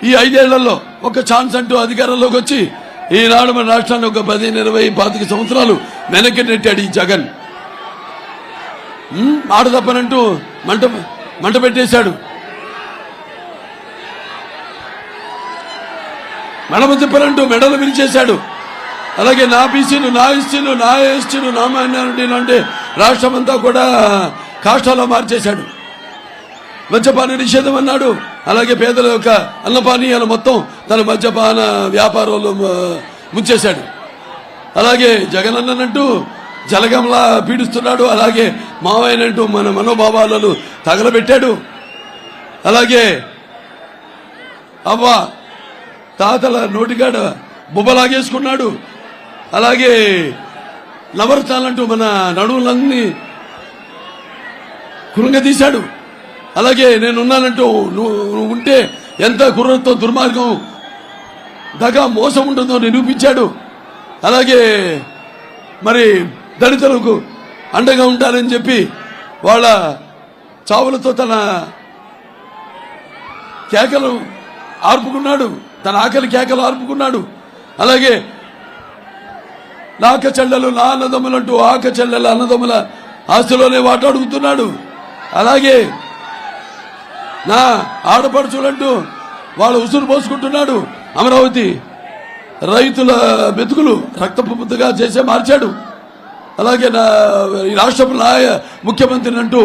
ఈ 5 ఏళ్లలో ఒక ఛాన్స్ అంటూ అధికారంలోకి వచ్చి ఈనాడు మన రాష్ట్రాన్ని ఒక 10, 20, 25 సంవత్సరాలు వెనక్కి నెట్టాడు ఈ జగన్. మాట తప్పనంటూ మంట పెట్టేశాడు. మెడమ తిప్పనంటూ మెడలు విరిచేశాడు. అలాగే నా బీసీలు, నా ఎస్సీలు, నా ఎస్టీలు, నా మైనారిటీలు అంటే రాష్ట్రం అంతా కూడా కాష్టాలో మార్చేశాడు. మద్యపాన నిషేధం అన్నాడు. అలాగే పేదల యొక్క అన్నపానీయాలు మొత్తం తన మద్యపాన వ్యాపారంలో ముంచేశాడు. అలాగే జగన్ అన్నట్టు జలగంలా పీడిస్తున్నాడు. అలాగే మావయ్యనంటూ మన మనోభావాలను తగలబెట్టాడు. అలాగే అవ్వ తాతల నోటిగాడ బుబ్బలాగేసుకున్నాడు. అలాగే నవరత్నాలంటూ మన నడువులన్నీ కురుంగదీశాడు. అలాగే నేనున్నానంటూ నువ్వు ఉంటే ఎంత కుర్రతో దుర్మార్గం దగా మోసం ఉంటుందో నిరూపించాడు. అలాగే మరి దళితులకు అండగా ఉంటారని చెప్పి వాళ్ళ చావులతో తన కేకలు ఆర్పుకున్నాడు. తన ఆకలి కేకలు ఆర్పుకున్నాడు. అలాగే నా అక్క చెల్లెలు, నా అన్నదమ్ములంటూ ఆక చెల్లెల అన్నదమ్ముల ఆస్తిలోనే వాటాడుగుతున్నాడు. అలాగే నా ఆడపడుచులంటూ వాళ్ళు ఉసురు పోసుకుంటున్నాడు. అమరావతి రైతుల మెతుకులు రక్తపు ముద్దగా చేసే మార్చాడు. అలాగే ఈ రాష్ట్ర ముఖ్యమంత్రిని అంటూ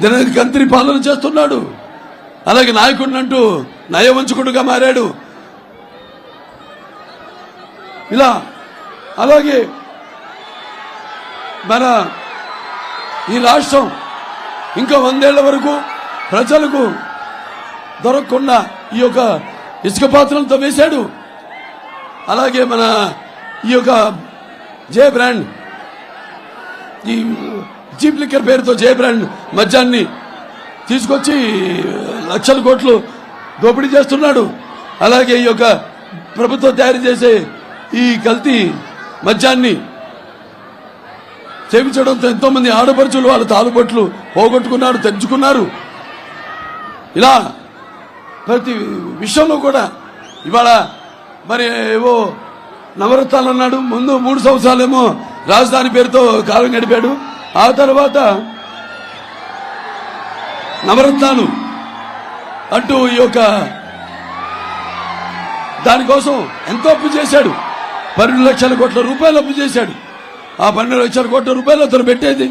దినకంత్రి పాలన చేస్తున్నాడు. అలాగే నాయకుడిని అంటూ నయవంచకుడుగా మారాడు. ఇలా అలాగే మన ఈ రాష్ట్రం ఇంకా 100 ఏళ్ల వరకు ప్రజలకు దొరకకుండా ఈ యొక్క ఇసుక పాత్రలతో వేశాడు. అలాగే మన ఈ యొక్క జే బ్రాండ్, ఈ చీప్ లిక్కర్ పేరుతో జే బ్రాండ్ మద్యాన్ని తీసుకొచ్చి లక్షల కోట్లు దోపిడీ చేస్తున్నాడు. అలాగే ఈ యొక్క ప్రభుత్వం తయారు చేసే ఈ కల్తీ మద్యాన్ని సేవించడంతో ఎంతో మంది ఆడపడుచులు వాళ్ళ తాలుబొట్లు పోగొట్టుకున్నారు, తెంచుకున్నారు. ఇలా ప్రతి విషయంలో కూడా ఇవాళ మరి ఏవో నవరత్నాలు అన్నాడు. ముందు 3 సంవత్సరాలేమో రాజధాని పేరుతో కాలం గడిపాడు. ఆ తర్వాత నవరత్నాలు అంటూ ఈ యొక్క దానికోసం ఎంతో అప్పు చేశాడు. 12 లక్షల కోట్ల రూపాయలు అప్పు చేశాడు. ఆ 12 లక్షల కోట్ల రూపాయలు అతను పెట్టేది,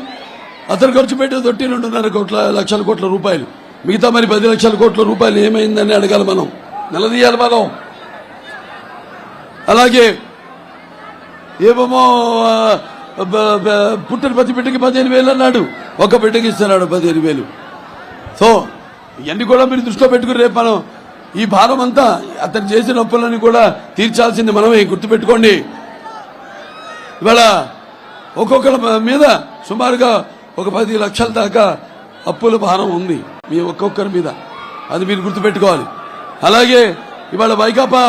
అతను ఖర్చు పెట్టేది 2.5 లక్షల కోట్ల రూపాయలు. మిగతా మరి 10 లక్షల కోట్ల రూపాయలు ఏమైందని అడగాలి, మనం నిలదీయాలి మనం. అలాగే ఏమో పుట్టిన ప్రతి బిడ్డకి 15,000 అన్నాడు. ఒక బిడ్డకి ఇస్తున్నాడు 15,000. సో ఇవన్నీ కూడా మీరు దృష్టిలో పెట్టుకుని రేపు మనం ఈ భారం అంతా అతను చేసిన అప్పులని కూడా తీర్చాల్సింది మనమే, గుర్తుపెట్టుకోండి. ఇవాళ ఒక్కొక్కరి మీద సుమారుగా ఒక 10 లక్షల దాకా అప్పుల భారం ఉంది మీ ఒక్కొక్కరి మీద, అది మీరు గుర్తుపెట్టుకోవాలి. అలాగే ఇవాళ వైకాపా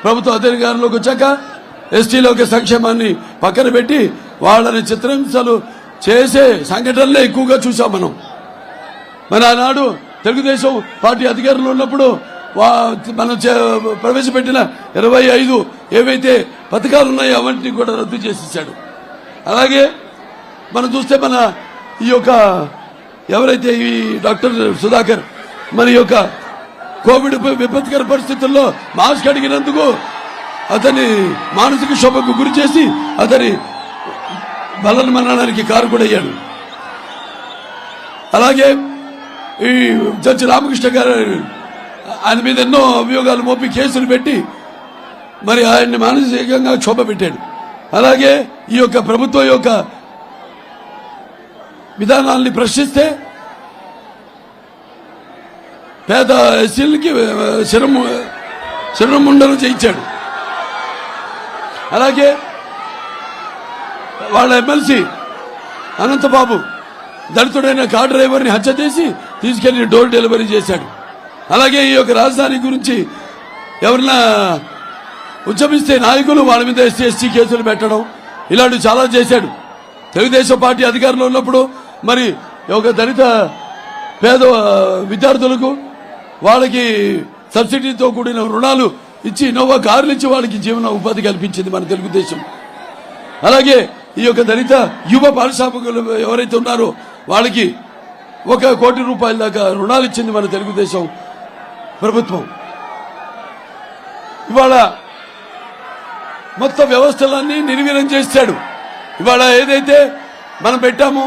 ప్రభుత్వ అధికారంలోకి వచ్చాక ఎస్టీలోకి సంక్షేమాన్ని పక్కన పెట్టి వాళ్ళని చిత్రహింసలు చేసే సంఘటనలే ఎక్కువగా చూసాం మనం. మరి ఆనాడు తెలుగుదేశం పార్టీ అధికారంలో ఉన్నప్పుడు మనం ప్రవేశపెట్టిన 25 ఏవైతే పథకాలు ఉన్నాయో అవన్నీ కూడా రద్దు చేసేసాడు. అలాగే మనం చూస్తే మన ఈ యొక్క ఎవరైతే ఈ డాక్టర్ సుధాకర్ మన యొక్క కోవిడ్ విపత్కర పరిస్థితుల్లో మాస్క్ అడిగినందుకు అతని మానసిక క్షోభకు గురి చేసి అతని బలన మరణానికి కారకుడయ్యాడు. అలాగే ఈ జడ్జి రామకృష్ణ గారు ఆయన మీద ఎన్నో అభియోగాలు మోపి కేసులు పెట్టి మరి ఆయన్ని మానసికంగా క్షోభ పెట్టాడు. అలాగే ఈ యొక్క ప్రభుత్వం యొక్క విధానాల్ని ప్రశ్నిస్తే పేద ఎస్సీలకి శిరముండలు చేయించాడు. అలాగే వాళ్ళ ఎమ్మెల్సీ అనంతబాబు దళితుడైన కార్ డ్రైవర్ని హత్య చేసి తీసుకెళ్లి డోర్ డెలివరీ చేశాడు. అలాగే ఈ యొక్క రాజధాని గురించి ఎవరన్నా ఉద్యమిస్తే నాయకులు వాళ్ళ మీద ఎస్సీ కేసులు పెట్టడం ఇలాంటివి చాలా చేశాడు. తెలుగుదేశం పార్టీ అధికారంలో ఉన్నప్పుడు మరి ఒక దళిత పేద విద్యార్థులకు వాళ్ళకి సబ్సిడీతో కూడిన రుణాలు ఇచ్చి ఇన్నోవా కార్లు ఇచ్చి వాళ్ళకి జీవన ఉపాధి కల్పించింది మన తెలుగుదేశం. అలాగే ఈ యొక్క దళిత యువ పారిశ్రామికులు ఎవరైతే ఉన్నారో వాళ్ళకి 1 కోటి రూపాయల దాకా రుణాలు ఇచ్చింది మన తెలుగుదేశం ప్రభుత్వం. ఇవాళ మొత్తం వ్యవస్థలన్నీ నిర్వీర్యం చేశాడు. ఇవాళ ఏదైతే మనం పెట్టామో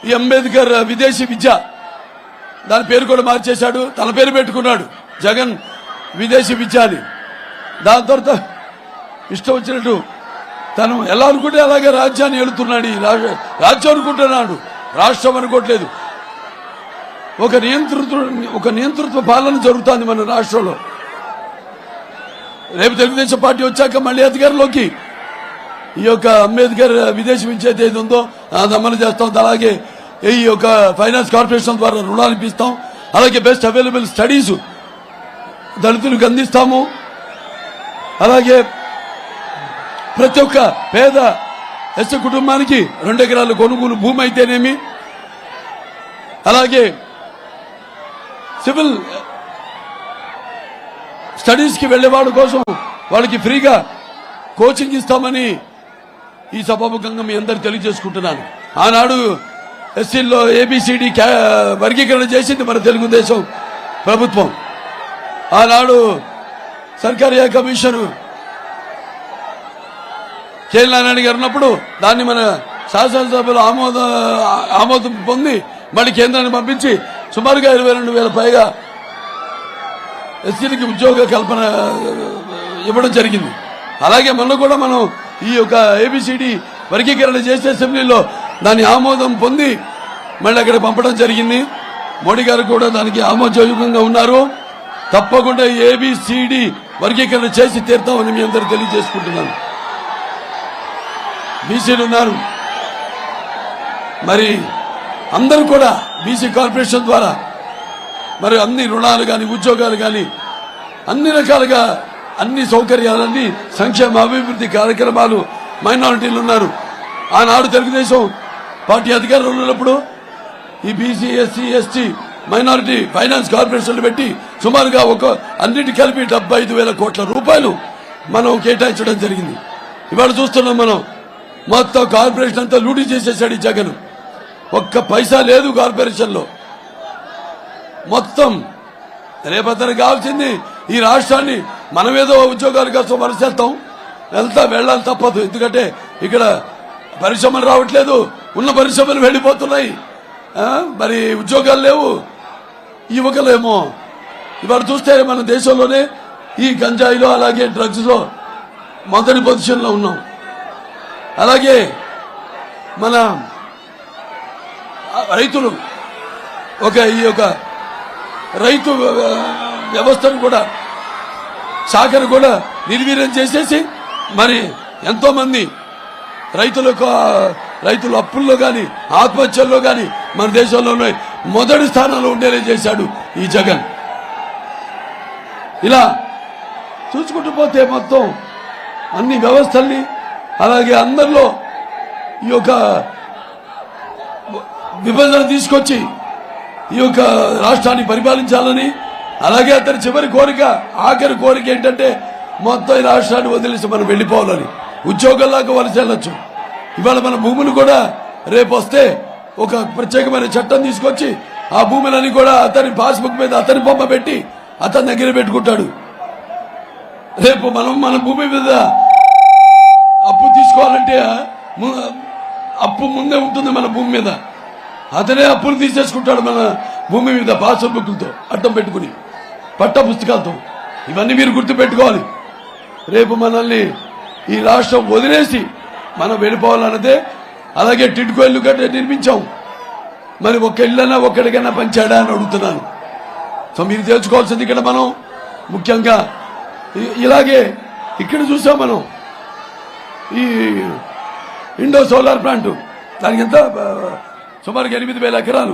ఈ అంబేద్కర్ విదేశీ విద్య, దాని పేరు కూడా మార్చేశాడు, తన పేరు పెట్టుకున్నాడు జగన్ విదేశీ విద్య అని. దాని తర్వాత ఇష్టం వచ్చినట్టు తను ఎలా అనుకుంటే అలాగే రాజ్యాన్ని ఏలుతున్నాడు. ఈ రాజ్యం అనుకుంటున్నాడు, రాష్ట్రం అనుకోవట్లేదు. ఒక నియంతృత్వ పాలన జరుగుతుంది మన రాష్ట్రంలో. రేపు తెలుగుదేశం పార్టీ వచ్చాక మళ్ళీ అధికారంలోకి ఈ యొక్క అంబేద్కర్ విదేశీ విద్య ఏది ఉందో అది అమలు చేస్తాం. అలాగే ఈ యొక్క ఫైనాన్స్ కార్పొరేషన్ ద్వారా రుణాలు ఇప్పిస్తాం. అలాగే బెస్ట్ అవైలబుల్ స్టడీస్ దళితులకు అందిస్తాము. అలాగే ప్రతి ఒక్క పేద ఎస్సీ కుటుంబానికి 2 ఎకరాల కొనుగోలు భూమి అయితేనేమి, అలాగే సివిల్ స్టడీస్ కి వెళ్లేవాడు కోసం వాళ్ళకి ఫ్రీగా కోచింగ్ ఇస్తామని ఈ సభాముఖంగా మీ అందరు తెలియజేసుకుంటున్నాను. ఆనాడు ఎస్సీల్లో ఏబిసిడి వర్గీకరణ చేసింది మన తెలుగుదేశం ప్రభుత్వం. ఆనాడు సర్కారియా కమిషన్ కేఎల్ గారు ఉన్నప్పుడు దాన్ని మన శాసనసభలో ఆమోదం పొంది మళ్ళీ కేంద్రాన్ని పంపించి సుమారుగా 22,000 పైగా ఎస్సీలకి ఉద్యోగ కల్పన ఇవ్వడం జరిగింది. అలాగే మొన్న కూడా మనం ఈ యొక్క ఏబిసిడి వర్గీకరణ చేసే అసెంబ్లీలో దాని ఆమోదం పొంది మళ్ళీ అక్కడ పంపడం జరిగింది. మోడీ గారు కూడా దానికి ఆమోదయోగ్యంగా ఉన్నారు. తప్పకుండా ఏబిసిడి వర్గీకరణ చేసి తీర్తామని మీ అందరూ తెలియజేసుకుంటున్నాను. బీసీలు ఉన్నారు, మరి అందరూ కూడా బీసీ కార్పొరేషన్ ద్వారా మరి అన్ని రుణాలు కానీ ఉద్యోగాలు కానీ అన్ని రకాలుగా అన్ని సౌకర్యాలన్నీ సంక్షేమ అభివృద్ధి కార్యక్రమాలు మైనారిటీలు ఉన్నారు. ఆనాడు తెలుగుదేశం పార్టీ అధికారంలో ఉన్నప్పుడు ఈ BC SC ST minority finance కార్పొరేషన్లు పెట్టి సుమారుగా అన్నిటి కలిపి 75,000 కోట్ల రూపాయలు మనం కేటాయించడం జరిగింది. ఇవాళ చూస్తున్నాం మనం మొత్తం కార్పొరేషన్ అంతా లూటీ చేసేసాడు ఈ జగన్. ఒక్క పైసా లేదు కార్పొరేషన్ లో. మొత్తం రేపతనికి కావాల్సింది ఈ రాష్ట్రాన్ని మనమేదో ఉద్యోగాల కోసం వలసేస్తాం, వెళ్ళాలి తప్పదు. ఎందుకంటే ఇక్కడ పరిశ్రమలు రావట్లేదు, ఉన్న పరిశ్రమలు వెళ్ళిపోతున్నాయి, మరి ఉద్యోగాలు లేవు, యువకులేమో. ఇవాళ చూస్తే మన దేశంలోనే ఈ గంజాయిలో అలాగే డ్రగ్స్ లో మొదటి పొజిషన్ లో ఉన్నాం. అలాగే మన రైతులు ఈ యొక్క రైతు వ్యవస్థను కూడా శాఖను కూడా నిర్వీర్యం చేసేసి మరి ఎంతో మంది రైతుల అప్పుల్లో కానీ ఆత్మహత్యల్లో కానీ మన దేశంలోనే మొదటి స్థానంలో ఉండేలా చేశాడు ఈ జగన్. ఇలా చూసుకుంటూ పోతే మొత్తం అన్ని వ్యవస్థల్ని అలాగే అందరిలో ఈ యొక్క విభజన తీసుకొచ్చి ఈ యొక్క రాష్ట్రాన్ని పరిపాలించాలని, అలాగే అతని చివరి కోరిక ఆఖరి కోరిక ఏంటంటే మొత్తం ఈ రాష్ట్రాన్ని వదిలేసి మనం వెళ్ళిపోవాలని, ఉద్యోగంలాగా వలస వెళ్ళొచ్చు. ఇవాళ మన భూములు కూడా రేపు వస్తే ఒక ప్రత్యేకమైన చట్టం తీసుకొచ్చి ఆ భూములని కూడా అతని పాస్బుక్ మీద అతని బొమ్మ పెట్టి అతని దగ్గర పెట్టుకుంటాడు. రేపు మనం మన భూమి మీద అప్పు తీసుకోవాలంటే అప్పు ముందే ఉంటుంది మన భూమి మీద. అతనే అప్పులు తీసేసుకుంటాడు మన భూమి మీద పాస్బుక్లతో అడ్డం పెట్టుకుని, పట్ట పుస్తకాలతో. ఇవన్నీ మీరు గుర్తు పెట్టుకోవాలి. రేపు మనల్ని ఈ రాష్ట్రం వదిలేసి మనం వెళ్ళిపోవాలన్నదే. అలాగే టిడ్కో ఇల్లు కట్టే నిర్మించాం, మరి ఒక్క ఇళ్ళన్నా ఒక్కడికైనా పంచాడా అని అడుగుతున్నాను. సో మీరు తెలుసుకోవాల్సింది ఇక్కడ మనం ముఖ్యంగా ఇలాగే ఇక్కడ చూసాం మనం ఈ ఇండో సోలార్ ప్లాంట్, దానికి ఎంత సుమారుగా 8,000 ఎకరాలు.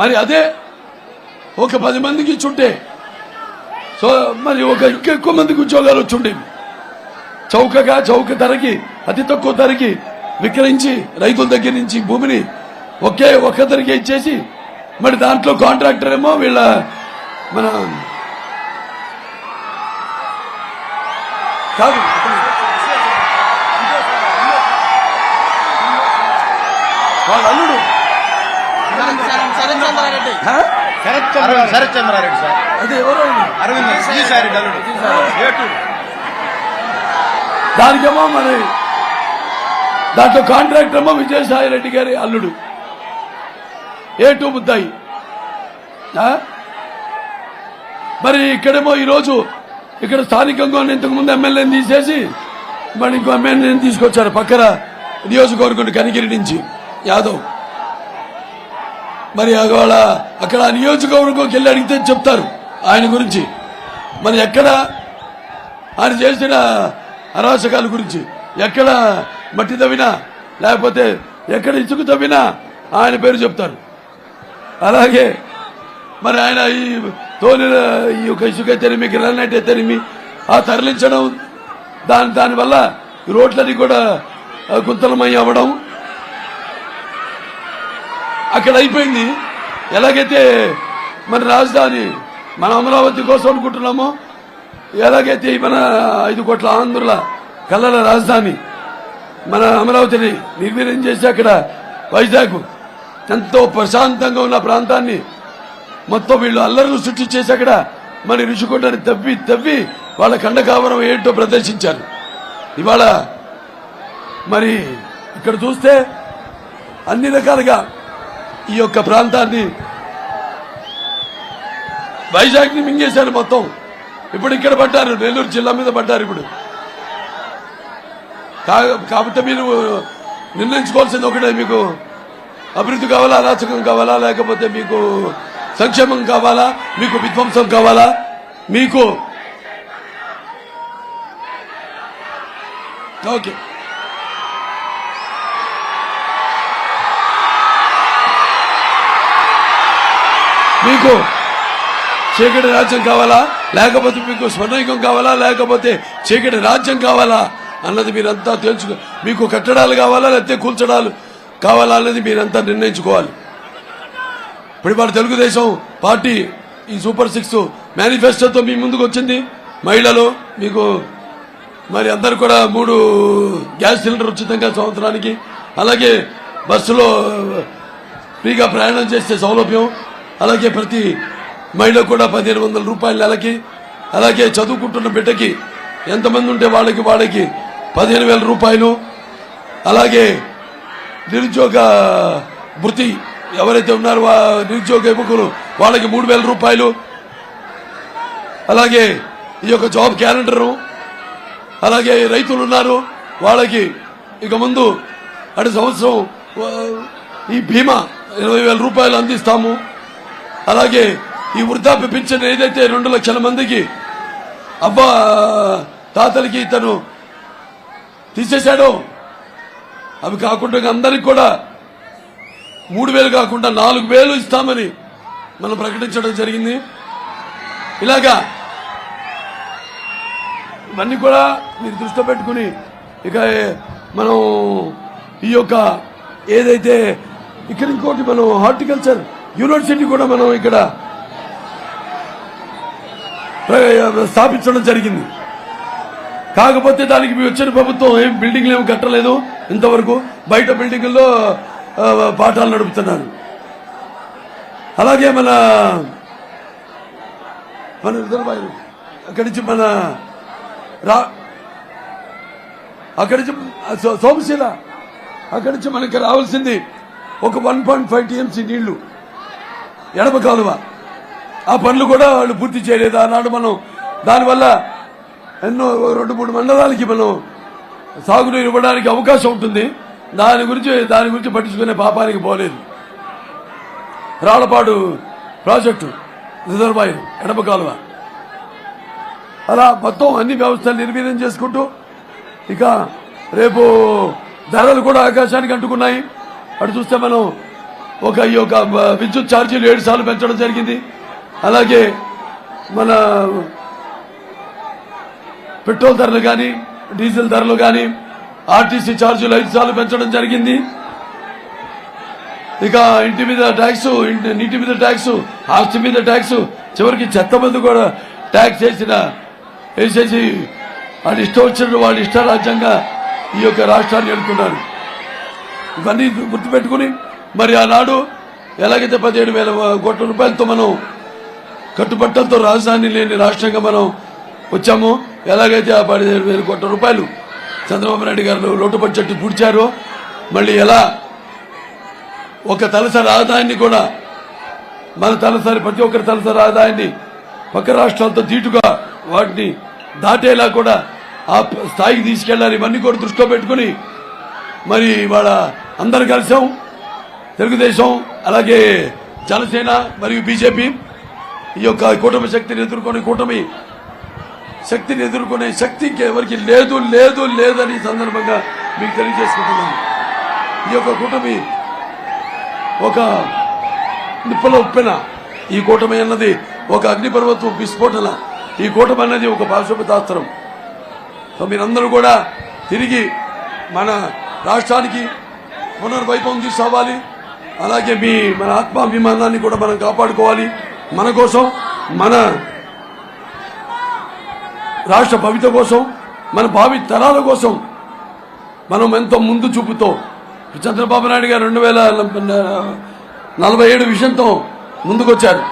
మరి అదే ఒక 10 మందికి ఇచ్చుంటే సో మరి ఇంకా ఎక్కువ మందికి ఉద్యోగాలు వచ్చుండేవి. చౌక ధరకి అతి తక్కువ ధరకి విక్రయించి రైతుల దగ్గర నుంచి భూమిని ఒక్క ధరకే ఇచ్చేసి మరి దాంట్లో కాంట్రాక్టర్ ఏమో వీళ్ళ మన కాదు వాళ్ళ అల్లుడు శరత్ చంద్రారెడ్డి సార్, అదే ఎవరో అరవింద్ విజయసాయి అల్లుడు. దానికేమో మరి దాంట్లో కాంట్రాక్టర్ ఏమో విజయసాయి రెడ్డి గారి అల్లుడు A2 ముద్దాయి. మరి ఇక్కడేమో ఈరోజు ఇక్కడ స్థానికంగా ఇంతకుముందు ఎమ్మెల్యేని తీసేసి మరి ఇంకో ఎమ్మెల్యేని తీసుకొచ్చారు పక్కన నియోజకవర్గం కనిగిరి నుంచి యాదవ్. మరి వాళ్ళ అక్కడ నియోజకవర్గంకి వెళ్ళి అడిగితే చెప్తారు ఆయన గురించి. మరి ఎక్కడ ఆయన చేసిన అరాచకాల గురించి, ఎక్కడ మట్టి తవ్వినా లేకపోతే ఎక్కడ ఇసుక తవ్వినా ఆయన పేరు చెప్తారు. అలాగే మరి ఆయన ఈ ఈ యొక్క ఇసుక ఎత్తేనిమి, గ్రానైట్ ఎత్తేనిమి ఆ తరలించడం, దానివల్ల ఈ రోడ్లన్నీ కూడా గుంతలమై అవ్వడం అక్కడ అయిపోయింది. ఎలాగైతే మన రాజధాని మన అమరావతి కోసం అనుకుంటున్నామో, ఎలాగైతే మన 5 కోట్ల ఆంధ్రుల కళ్ళల రాజధాని మన అమరావతిని నిర్వీర్యం చేసి అక్కడ వైజాగ్ ఎంతో ప్రశాంతంగా ఉన్న ప్రాంతాన్ని మొత్తం వీళ్ళు అల్లర్లు సృష్టించేసి అక్కడ మన రుషికొండని తవ్వి వాళ్ళ ఖండకావరం ఏంటో ప్రదర్శించారు. ఇవాళ మరి ఇక్కడ చూస్తే అన్ని రకాలుగా ఈ యొక్క ప్రాంతాన్ని వైజాగ్ ని మింగేశారు మొత్తం. ఇప్పుడు ఇక్కడ పడ్డారు, నెల్లూరు జిల్లా మీద పడ్డారు. ఇప్పుడు కాబట్టి మీరు నిర్ణయించుకోవాల్సింది ఒకటే, మీకు అభివృద్ధి కావాలా, అరాచకం కావాలా, లేకపోతే మీకు సంక్షేమం కావాలా, మీకు విధ్వంసం కావాలా, మీకు ఓకే మీకు చీకటి రాజ్యం కావాలా, లేకపోతే మీకు స్వర్ణయుగం కావాలా, లేకపోతే చీకటి రాజ్యం కావాలా అన్నది మీరంతా తెలుసుకో. మీకు కట్టడాలు కావాలా లేకపోతే కూల్చడాలు కావాలా అన్నది మీరంతా నిర్ణయించుకోవాలి. ఇప్పుడు మన తెలుగుదేశం పార్టీ ఈ సూపర్ 6 మేనిఫెస్టోతో మీ ముందుకు వచ్చింది. మహిళలు మీకు మరి అందరు కూడా 3 గ్యాస్ సిలిండర్ ఉచితంగా సంవత్సరానికి, అలాగే బస్సులో ఫ్రీగా ప్రయాణం చేసే సౌలభ్యం, అలాగే ప్రతి మహిళ కూడా 1500 రూపాయల నెలకి, అలాగే చదువుకుంటున్న బిడ్డకి ఎంతమంది ఉంటే వాళ్ళకి 15,000 రూపాయలు, అలాగే నిరుద్యోగ భృతి ఎవరైతే ఉన్నారో నిరుద్యోగ యువకులు వాళ్ళకి 3,000 రూపాయలు, అలాగే ఈ యొక్క జాబ్ క్యాలెండరు, అలాగే రైతులు ఉన్నారు వాళ్ళకి ఇక ముందు అటు సంవత్సరం ఈ బీమా 20,000 రూపాయలు అందిస్తాము. అలాగే ఈ వృద్ధాప్య పింఛన్ ఏదైతే 2 లక్షల మందికి అబ్బా తాతలకి తను తీసేశాడో అవి కాకుండా అందరికి కూడా 3,000 కాకుండా 4,000 ఇస్తామని మనం ప్రకటించడం జరిగింది. ఇలాగా ఇవన్నీ కూడా మీరు దృష్టిలో పెట్టుకుని ఇక మనం ఈ యొక్క ఏదైతే ఇక్కడ ఇంకోటి మనం హార్టికల్చర్ యూనివర్సిటీ కూడా మనం ఇక్కడ స్థాపించడం జరిగింది. కాకపోతే దానికి మీ వచ్చిన ప్రభుత్వం ఏం బిల్డింగ్లు ఏమి కట్టలేదు ఇంతవరకు, బయట బిల్డింగుల్లో పాఠాలు నడుపుతున్నారు. అలాగే మన రిజర్వాయర్ అక్కడి నుంచి అక్కడి నుంచి సోమశీల అక్కడి నుంచి మనకి రావాల్సింది ఒక 1.5 TMC నీళ్లు ఎడమ కాలువ. ఆ పనులు కూడా వాళ్ళు పూర్తి చేయలేదు. ఆనాడు మనం దానివల్ల ఎన్నో 2-3 మండలాలకి మనం సాగునీరు ఇవ్వడానికి అవకాశం ఉంటుంది. దాని గురించి పట్టించుకునే పాపానికి పోలేదు. రాళ్లపాడు ప్రాజెక్టు రిజర్వాయర్ ఎడమ కాలువ అలా మొత్తం అన్ని వ్యవస్థలు నిర్వీర్యం చేసుకుంటూ ఇక రేపు ధరలు కూడా ఆకాశానికి అంటుకున్నాయి. అటు చూస్తే మనం ఈ యొక్క విద్యుత్ ఛార్జీలు 7 సార్లు పెంచడం జరిగింది. అలాగే మన పెట్రోల్ ధరలు కానీ డీజిల్ ధరలు కానీ ఆర్టీసీ ఛార్జీలు 5 సార్లు పెంచడం జరిగింది. ఇక ఇంటి మీద ట్యాక్స్, నీటి మీద ట్యాక్స్, ఆస్తి మీద ట్యాక్స్ చివరికి చెత్త మంది కూడా ట్యాక్స్ వేసేసి వాడు ఇష్టం వచ్చినట్టు వాడు ఇష్టారాజ్యంగా ఈ యొక్క రాష్ట్రాన్ని ఎడుతున్నారు. ఇవన్నీ గుర్తుపెట్టుకుని మరి ఆనాడు ఎలాగైతే 17,000 కోట్ల రూపాయలతో మనం కట్టుబట్టలతో రాజధాని లేని రాష్ట్రంగా మనం వచ్చాము, ఎలాగైతే ఆ 17,000 కోట్ల రూపాయలు చంద్రబాబు నాయుడు గారు లోటు బడ్జెట్ పూడ్చారో మళ్ళీ ఎలా ఒక తలసరి ఆదాయాన్ని కూడా మన తలసరి ప్రతి ఒక్కరి తలసరి ఆదాయాన్ని పక్క రాష్ట్రాలతో దీటుగా వాటిని దాటేలా కూడా ఆ స్థాయికి తీసుకెళ్లాలి. ఇవన్నీ కూడా దృష్టిలో పెట్టుకుని మరి వాళ్ళ అందరు కలిసాం. తెలుగుదేశం అలాగే జనసేన మరియు బీజేపీ ఈ యొక్క కూటమి శక్తిని ఎదుర్కొనే శక్తి ఇంకెవరికి లేదు లేదు లేదని సందర్భంగా మీకు తెలియజేసుకుంటున్నాను. ఈ యొక్క కూటమి ఒక నిప్పుల ఉప్పెన. ఈ కూటమి అన్నది ఒక అగ్నిపర్వతం విస్ఫోటన. ఈ కూటమి అన్నది ఒక పాశుపతాస్త్రం. సో మీరందరూ కూడా తిరిగి మన రాష్ట్రానికి పునర్వైభవం తీసుకురావాలి. అలాగే మన ఆత్మాభిమానాన్ని కూడా మనం కాపాడుకోవాలి. మన కోసం, మన రాష్ట్ర భవిత కోసం, మన భావి తరాల కోసం మనం ఎంతో ముందు చూపుతో చంద్రబాబు నాయుడు గారు 2047 విషయంతో ముందుకొచ్చారు.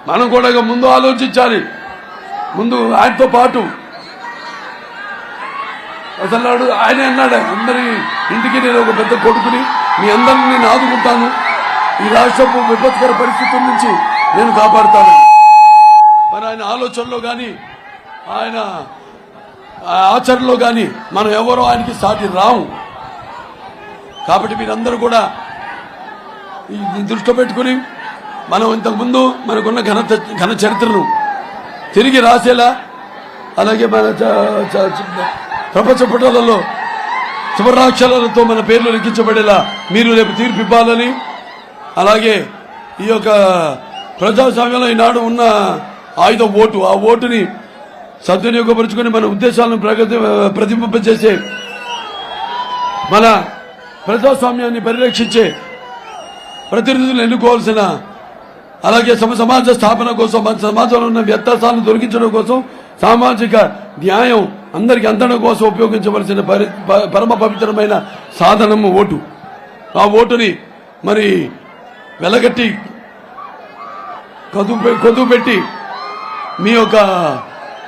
మనం కూడా ముందు ఆలోచించాలి. ముందు ఆయనతో పాటు అసలు ఆయన అన్నాడు, అందరి ఇంటికి నేను ఒక పెద్ద కొడుకుని, మీ అందరిని నేను ఆదుకుంటాను, ఈ రాష్ట్రపు విపత్కర పరిస్థితుల నుంచి నేను కాపాడుతాను. మరి ఆయన ఆలోచనలో కానీ ఆయన ఆచరణలో కానీ మనం ఎవరో ఆయనకి సాటి రాము. కాబట్టి మీరందరూ కూడా దృష్టిలో పెట్టుకుని మనం ఇంతకుముందు మనకున్న ఘన చరిత్రను తిరిగి రాసేలా, అలాగే మన ప్రపంచ పుటలలో శుభరాక్షరాలతో మన పేర్లు లిఖించబడేలా మీరు రేపు తీర్పు ఇవ్వాలని, అలాగే ఈ యొక్క ప్రజాస్వామ్యంలో ఈనాడు ఉన్న ఆయుధ ఓటు, ఆ ఓటుని సద్వినియోగపరుచుకుని మన ఉద్దేశాలను ప్రతిబింబింపజేసే, మన ప్రజాస్వామ్యాన్ని పరిరక్షించే ప్రతినిధులను ఎన్నుకోవాల్సిన, అలాగే సమాజ స్థాపన కోసం, మన సమాజంలో ఉన్న వ్యత్యాసాలను తొలగించడం కోసం, సామాజిక న్యాయం అందరికి అందడం కోసం ఉపయోగించవలసిన పరమ పవిత్రమైన సాధనము ఓటు. ఆ ఓటుని మరి వెలగట్టి కొదువు పెట్టి మీ యొక్క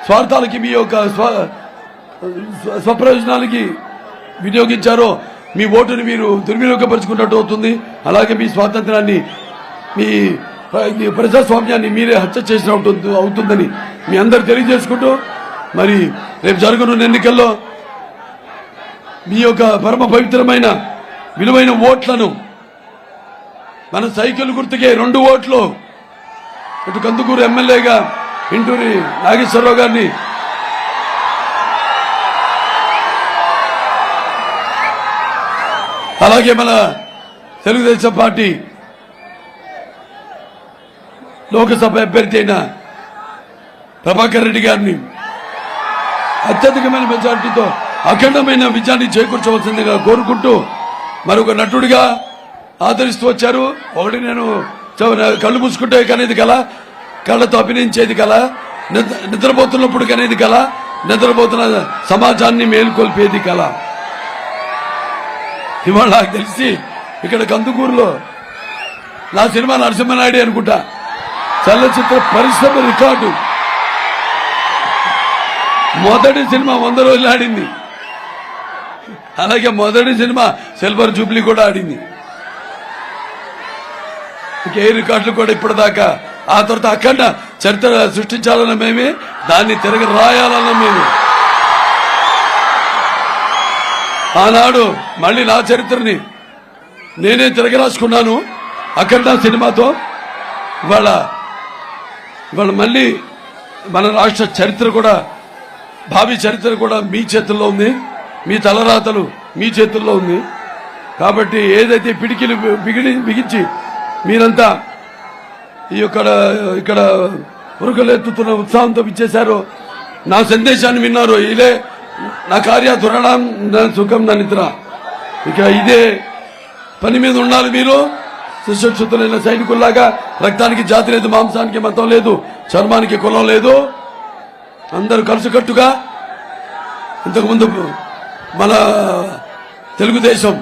స్వార్థాలకి, మీ యొక్క స్వప్రయోజనాలకి వినియోగించారో మీ ఓటుని మీరు దుర్వినియోగపరుచుకున్నట్టు అవుతుంది. అలాగే మీ స్వాతంత్రాన్ని, మీ ప్రజాస్వామ్యాన్ని మీరే హత్య చేసిన అవుతుందని మీ అందరు తెలియజేసుకుంటూ, మరి రేపు జరగనున్న ఎన్నికల్లో మీ యొక్క పరమ పవిత్రమైన విలువైన ఓట్లను మన సైకిల్ గుర్తుకే 2 ఓట్లు, ఇటు కందుకూరు ఎమ్మెల్యేగా ఇంటూరి నాగేశ్వరరావు గారిని, అలాగే మన తెలుగుదేశం పార్టీ లోకసభ అభ్యర్థి అయిన ప్రభాకర్ రెడ్డి గారిని అత్యధికమైన మెజార్టీతో అఖండమైన విజయాన్ని చేకూర్చవలసిందిగా కోరుకుంటూ, మరొక నటుడిగా ఆదరిస్తూ వచ్చారు. ఒకటి నేను కళ్ళు మూసుకుంటే కనేది కల, కళ్ళతో అభినయించేది కల, నిద్రపోతున్నప్పుడు కనేది కల, నిద్రపోతున్న సమాజాన్ని మేల్కొల్పేది కల. ఇవాళ నాకు తెలిసి ఇక్కడ కందుకూరులో నా సినిమా నరసింహనాయుడు అనుకుంటా చలనచిత్ర పరిశ్రమ రికార్డు. మొదటి సినిమా 100 రోజులు ఆడింది. అలాగే మొదటి సినిమా సిల్వర్ జూబ్లీ కూడా ఆడింది. ఏ రికార్డులు కూడా ఇప్పటిదాకా. ఆ తర్వాత అఖండ చరిత్ర సృష్టించాలన్న మేమే, దాన్ని తిరగ రాయాలన్న మేమే. ఆనాడు మళ్ళీ నా చరిత్రని నేనే తిరగ రాసుకున్నాను అఖండ సినిమాతో. ఇవాళ మళ్ళీ మన రాష్ట్ర చరిత్ర కూడా, భావి చరిత్ర కూడా మీ చేతుల్లో ఉంది. మీ తలరాతలు మీ చేతుల్లో ఉంది. కాబట్టి ఏదైతే పిడికిలు బిగించి మీరంతా ఇక్కడ ఉరుకలెత్తుతున్న ఉత్సాహంతో ఇచ్చేశారో, నా సందేశాన్ని విన్నారో, ఇదే నా కార్యాతురణం నా సుఖం నా నిద్ర, ఇక ఇదే పని మీద ఉండాలి మీరు. సుశిక్షితులైన సైనికుల్లాగా రక్తానికి జాతి లేదు, మాంసానికి మతం లేదు, చర్మానికి కులం లేదు, అందరూ కలిసికట్టుగా ఇంతకుముందు మన తెలుగుదేశం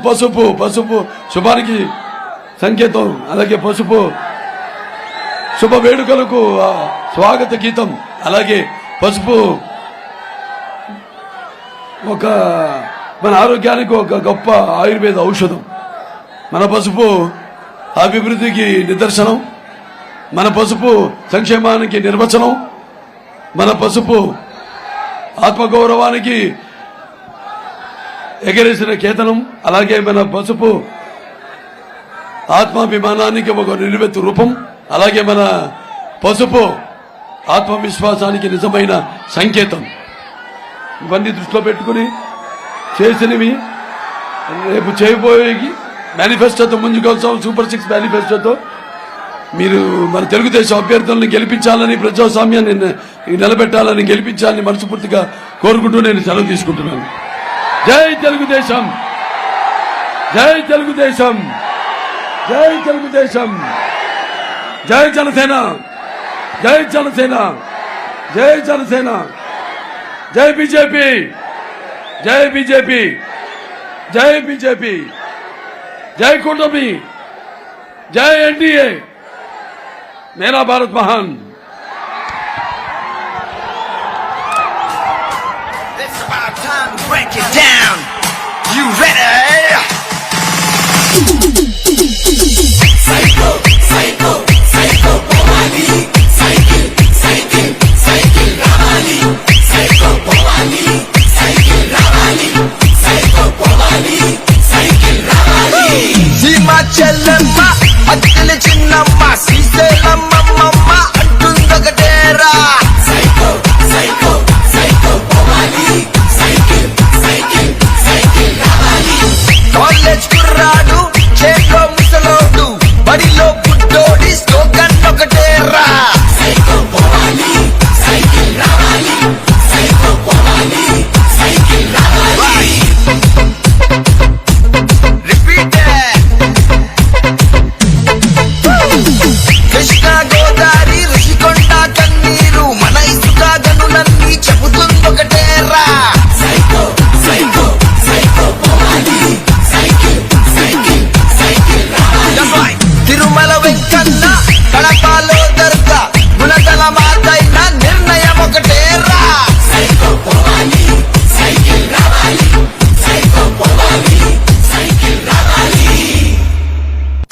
పసుపు శుభానికి సంకేతం, అలాగే పసుపు శుభ వేడుకలకు స్వాగత గీతం, అలాగే పసుపు ఒక మన ఆరోగ్యానికి ఒక గొప్ప ఆయుర్వేద ఔషధం. మన పసుపు అభివృద్ధికి నిదర్శనం, మన పసుపు సంక్షేమానికి నిర్వచనం, మన పసుపు ఆత్మగౌరవానికి ఎగరేసిన కేతనం, అలాగే మన పసుపు ఆత్మాభిమానానికి ఒక నిలువెత్తు రూపం, అలాగే మన పసుపు ఆత్మవిశ్వాసానికి నిజమైన సంకేతం. ఇవన్నీ దృష్టిలో పెట్టుకుని చేసినవి రేపు చేయబోయే మేనిఫెస్టోతో ముందుకొచ్చాం. సూపర్ 6 మేనిఫెస్టోతో మీరు మన తెలుగుదేశం అభ్యర్థులను గెలిపించాలని, ప్రజాస్వామ్యాన్ని నిలబెట్టాలని, గెలిపించాలని మనస్ఫూర్తిగా కోరుకుంటూ నేను సెలవు తీసుకుంటున్నాను. జై తెలుగుదేశం, జై తెలుగుదేశం, జై తెలుగుదేశం, జై జనసేన, జై జనసేన, జై జనసేన, జై బీజేపీ, జై బీజేపీ, జై బీజేపీ, జై కూటమి, జై ఎన్డీఏ, मेरा भारत महान. It's about time to break it down. You ready? Psycho, psycho, psycho, Bhavani. Cycle, cycle, cycle, Ravani. Psycho, Bhavani. Cycle, Ravani. Psycho, Bhavani. Cycle, Ravani. Sima Chellamma, Attile Chinnamma, Sriselamma, Antundagadeera. Psycho, psycho, psycho, Bhavani. Cycle, cycle, cycle, Ravani. College kurradu, chelo musalodu, badilo buddodi, slogan okateera. Psycho, Bhavani. Cycle, Ravani. Psycho, Bhavani. Cycle, Ravani. Repeat it. Krishna Godavari Rushikonda కన్నీరు మన ఇసుక గనులన్నీ చెబుతుందొకటేరా. Psycho psycho psycho పోవాలి, cycle cycle cycle రావాలి. తిరుమల వెంకన్న కడపలో